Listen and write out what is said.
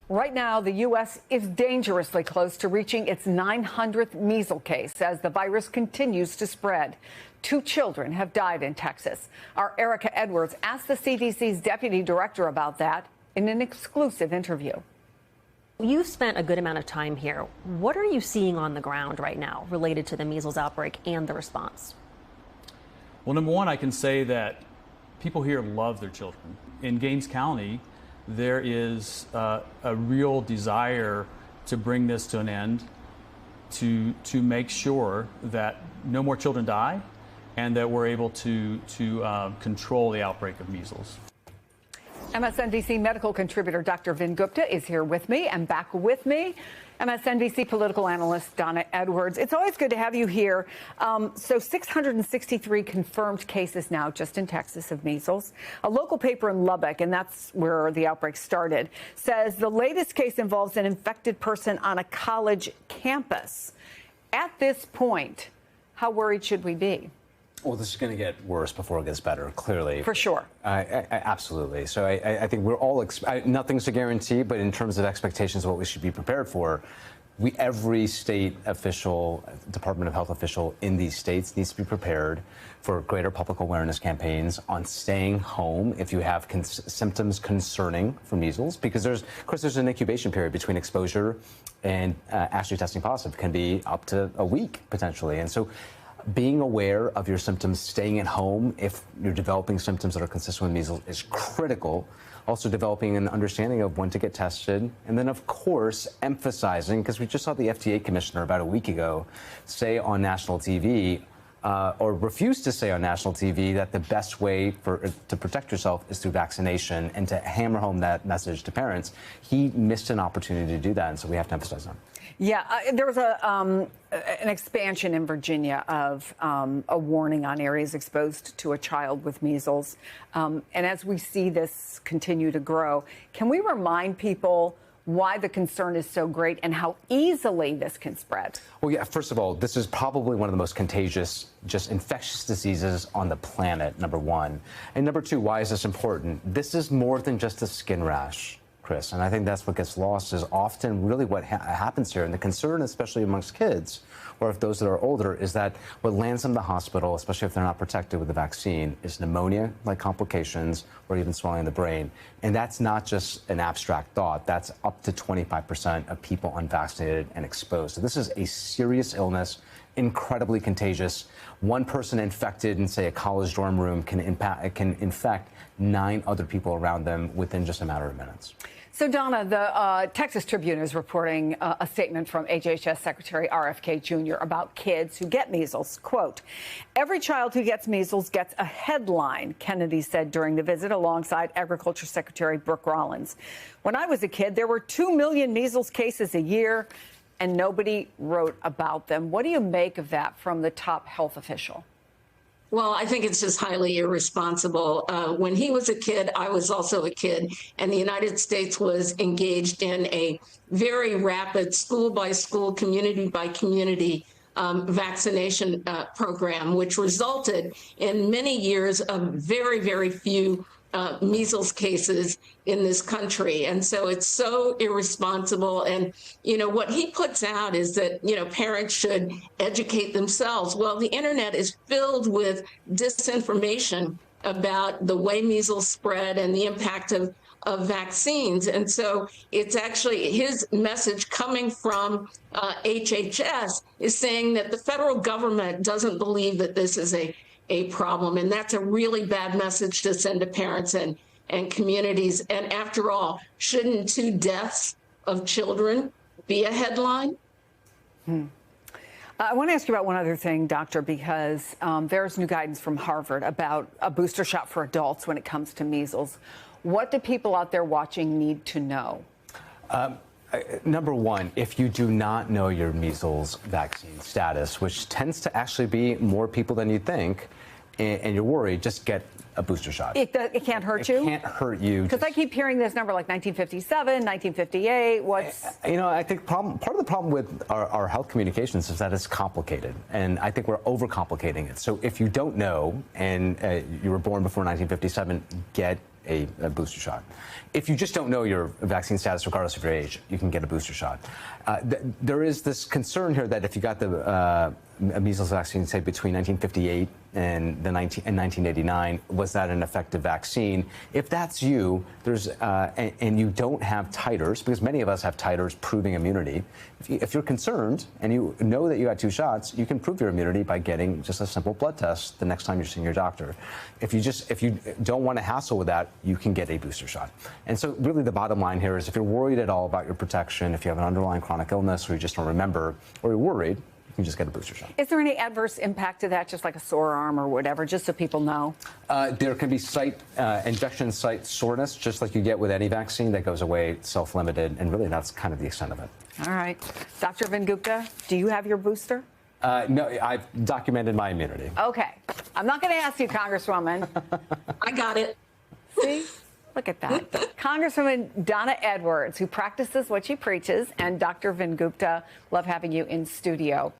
Right now, the U.S. is dangerously close to reaching its 900th measles case as the virus continues to spread. 2 children have died in Texas. Our Erica Edwards asked the CDC's deputy director about that in an exclusive interview. You've spent a good amount of time here. What are you seeing on the ground right now related to the measles outbreak and the response? Well, number one, I can say that people here love their children. In Gaines County, there is a real desire to bring this to an end, to make sure that no more children die and that we're able to control the outbreak of measles. MSNBC medical contributor Dr. Vin Gupta is here with me, and back with me, MSNBC political analyst Donna Edwards. It's always good to have you here. So 663 confirmed cases now just in Texas of measles. A local paper in Lubbock, and that's where the outbreak started, says the latest case involves an infected person on a college campus. At this point, how worried should we be? Well, this is going to get worse before it gets better, clearly. For sure. Absolutely. So I think we're all, nothing's a guarantee, but in terms of expectations of what we should be prepared for, every state official, Department of Health official in these states needs to be prepared for greater public awareness campaigns on staying home if you have symptoms concerning for measles, because of course, there's an incubation period between exposure and actually testing positive. Can be up to a week, potentially. And so being aware of your symptoms, staying at home if you're developing symptoms that are consistent with measles is critical. Also developing an understanding of when to get tested. And then, of course, emphasizing, because we just saw the FDA commissioner about a week ago say on national TV, or refuse to say on national TV, that the best way to protect yourself is through vaccination, and to hammer home that message to parents. He missed an opportunity to do that, and so we have to emphasize that. Yeah, there was an expansion in Virginia of a warning on areas exposed to a child with measles. And as we see this continue to grow, can we remind people why the concern is so great and how easily this can spread? Well, yeah, first of all, this is probably one of the most contagious, just infectious diseases on the planet, number one. And number two, why is this important? This is more than just a skin rash, Chris, and I think that's what gets lost is often really what happens here. And the concern, especially amongst kids, or if those that are older, is that what lands them in the hospital, especially if they're not protected with the vaccine, is pneumonia-like complications or even swelling in the brain. And that's not just an abstract thought. That's up to 25% of people unvaccinated and exposed. So this is a serious illness, incredibly contagious. One person infected in, say, a college dorm room can infect 9 other people around them within just a matter of minutes. So, Donna, the Texas Tribune is reporting a statement from HHS Secretary RFK Jr. about kids who get measles. Quote, every child who gets measles gets a headline, Kennedy said during the visit alongside Agriculture Secretary Brooke Rollins. When I was a kid, there were 2 million measles cases a year, and nobody wrote about them. What do you make of that from the top health official? Well, I think it's just highly irresponsible. When he was a kid, I was also a kid, and the United States was engaged in a very rapid school-by-school, community-by-community vaccination program, which resulted in many years of very, very few measles cases in this country. And so it's so irresponsible. And, you know, what he puts out is that, you know, parents should educate themselves. Well, the internet is filled with disinformation about the way measles spread and the impact of vaccines. And so it's actually his message coming from HHS is saying that the federal government doesn't believe that this is a problem. And that's a really bad message to send to parents and communities. And after all, shouldn't 2 deaths of children be a headline? I want to ask you about one other thing, Doctor, because there's new guidance from Harvard about a booster shot for adults when it comes to measles. What do people out there watching need to know? Number one, if you do not know your measles vaccine status, which tends to actually be more people than you think, and you're worried, just get a booster shot. It can't hurt you? It can't hurt you. Because I keep hearing this number like 1957, 1958. What's... You know, I think part of the problem with our health communications is that it's complicated. And I think we're overcomplicating it. So if you don't know and you were born before 1957, get a booster shot. If you just don't know your vaccine status, regardless of your age, you can get a booster shot. There is this concern here that if you got the measles vaccine, say, between 1958 and 1989, was that an effective vaccine? If that's you, and you don't have titers, because many of us have titers proving immunity, if you're concerned and you know that you got 2 shots, you can prove your immunity by getting just a simple blood test the next time you're seeing your doctor. If you don't want to hassle with that, you can get a booster shot. And so really the bottom line here is if you're worried at all about your protection, if you have an underlying chronic illness or you just don't remember, or you're worried, you can just get a booster shot. Is there any adverse impact to that, just like a sore arm or whatever, just so people know? There can be injection site soreness, just like you get with any vaccine that goes away self-limited, and really that's kind of the extent of it. All right. Dr. Vingupta, do you have your booster? No, I've documented my immunity. Okay. I'm not going to ask you, Congresswoman. I got it. See? Look at that. Congresswoman Donna Edwards, who practices what she preaches, and Dr. Vingupta, love having you in studio.